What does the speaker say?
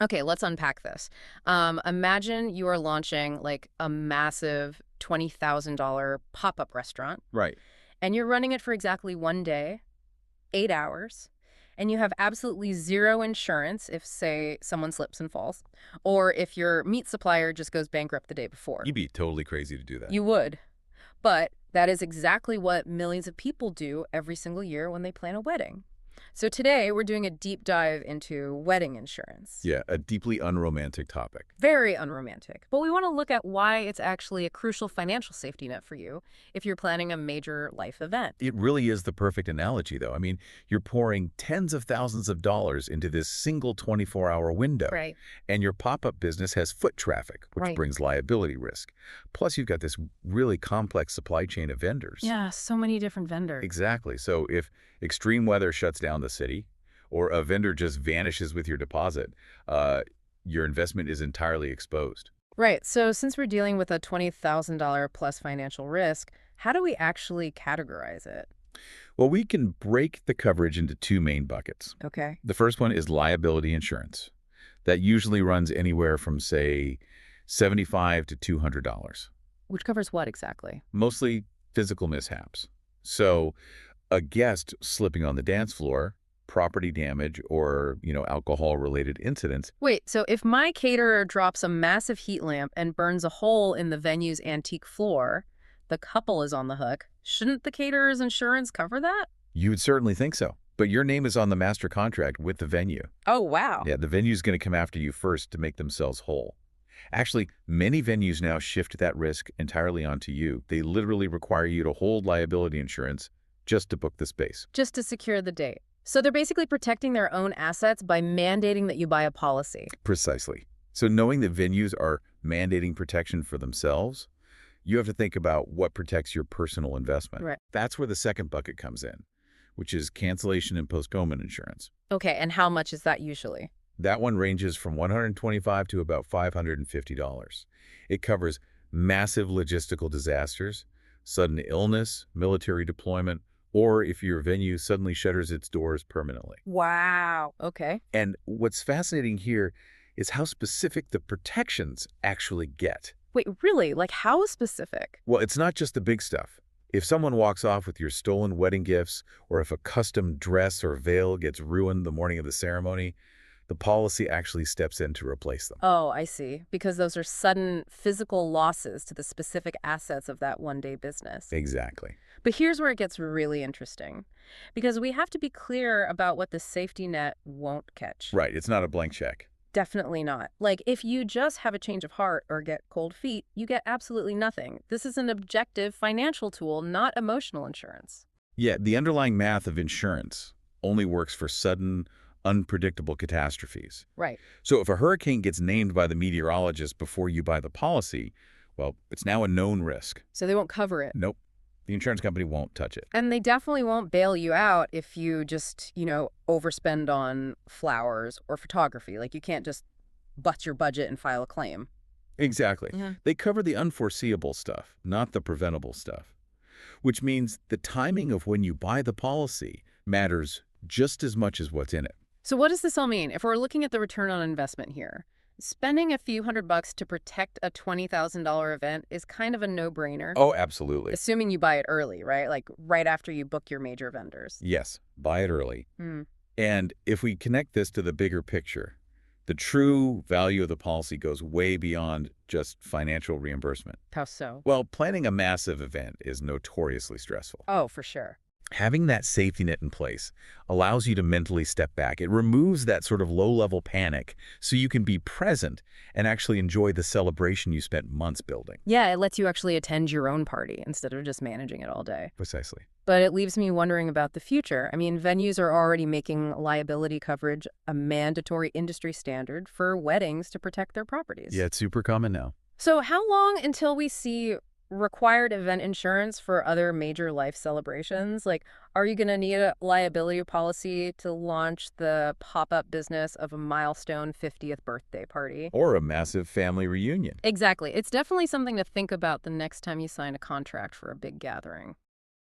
Okay, let's unpack this. Imagine you are launching like a massive $20,000 pop-up restaurant, Right. and you're running it for exactly 1 day, 8 hours, and you have absolutely zero insurance if, say, someone slips and falls, or if your meat supplier just goes bankrupt the day before. You'd be totally crazy to do that. You would. But that is exactly what millions of people do every single year when they plan a wedding. So today we're doing a deep dive into wedding insurance. Yeah, a deeply unromantic topic. Very unromantic. But we want to look at why it's actually a crucial financial safety net for you if you're planning a major life event. It really is the perfect analogy, though. I mean, you're pouring tens of thousands of dollars into this single 24-hour window. Right. And your pop-up business has foot traffic, which Right. brings liability risk. Plus, you've got this really complex supply chain of vendors. Yeah, so many different vendors. Exactly. So if extreme weather shuts down the city, or a vendor just vanishes with your deposit, your investment is entirely exposed. Right. So since we're dealing with a $20,000 plus financial risk, how do we actually categorize it? Well, we can break the coverage into two main buckets. Okay. The first one is liability insurance. That usually runs anywhere from, say, $75 to $200, Which covers what exactly? mostly physical mishaps. So a guest slipping on the dance floor, property damage, or, alcohol-related incidents. Wait, so if my caterer drops a massive heat lamp and burns a hole in the venue's antique floor, the couple is on the hook. Shouldn't the caterer's insurance cover that? You would certainly think so. But your name is on the master contract with the venue. Oh, wow. Yeah, the venue's going to come after you first to make themselves whole. Actually, many venues now shift that risk entirely onto you. They literally require you to hold liability insurance just to book the space. Just to secure the date. So they're basically protecting their own assets by mandating that you buy a policy. Precisely. So knowing that venues are mandating protection for themselves, you have to think about what protects your personal investment. Right. That's where the second bucket comes in, which is cancellation and postponement insurance. Okay, and how much is that usually? That one ranges from $125 to about $550. It covers massive logistical disasters, sudden illness, military deployment, or if your venue suddenly shutters its doors permanently. Wow. Okay. And what's fascinating here is how specific the protections actually get. Wait, really? Like how specific? Well, it's not just the big stuff. If someone walks off with your stolen wedding gifts, or if a custom dress or veil gets ruined the morning of the ceremony, the policy actually steps in to replace them. Oh, I see. Because those are sudden physical losses to the specific assets of that one-day business. Exactly. But here's where it gets really interesting. Because we have to be clear about what the safety net won't catch. Right, it's not a blank check. Definitely not. Like, if you just have a change of heart or get cold feet, you get absolutely nothing. This is an objective financial tool, not emotional insurance. Yeah, the underlying math of insurance only works for sudden, unpredictable catastrophes. Right. So if a hurricane gets named by the meteorologist before you buy the policy, well, it's now a known risk. So they won't cover it. Nope, the insurance company won't touch it. And they definitely won't bail you out if you just, overspend on flowers or photography. Like, you can't just butt your budget and file a claim. Exactly. Yeah. They cover the unforeseeable stuff, not the preventable stuff, which means the timing of when you buy the policy matters just as much as what's in it. So what does this all mean? If we're looking at the return on investment here, spending a few $100 to protect a $20,000 event is kind of a no-brainer. Oh, absolutely. Assuming you buy it early, right? Like right after you book your major vendors. Yes, buy it early. Hmm. And if we connect this to the bigger picture, the true value of the policy goes way beyond just financial reimbursement. How so? Well, planning a massive event is notoriously stressful. Oh, for sure. Having that safety net in place allows you to mentally step back. It removes that sort of low-level panic so you can be present and actually enjoy the celebration you spent months building. Yeah, it lets you actually attend your own party instead of just managing it all day. Precisely. But it leaves me wondering about the future. I mean, venues are already making liability coverage a mandatory industry standard for weddings to protect their properties. Yeah, it's super common now. So how long until we see required event insurance for other major life celebrations? Like, are you going to need a liability policy to launch the pop-up business of a milestone 50th birthday party? Or a massive family reunion. Exactly. It's definitely something to think about the next time you sign a contract for a big gathering.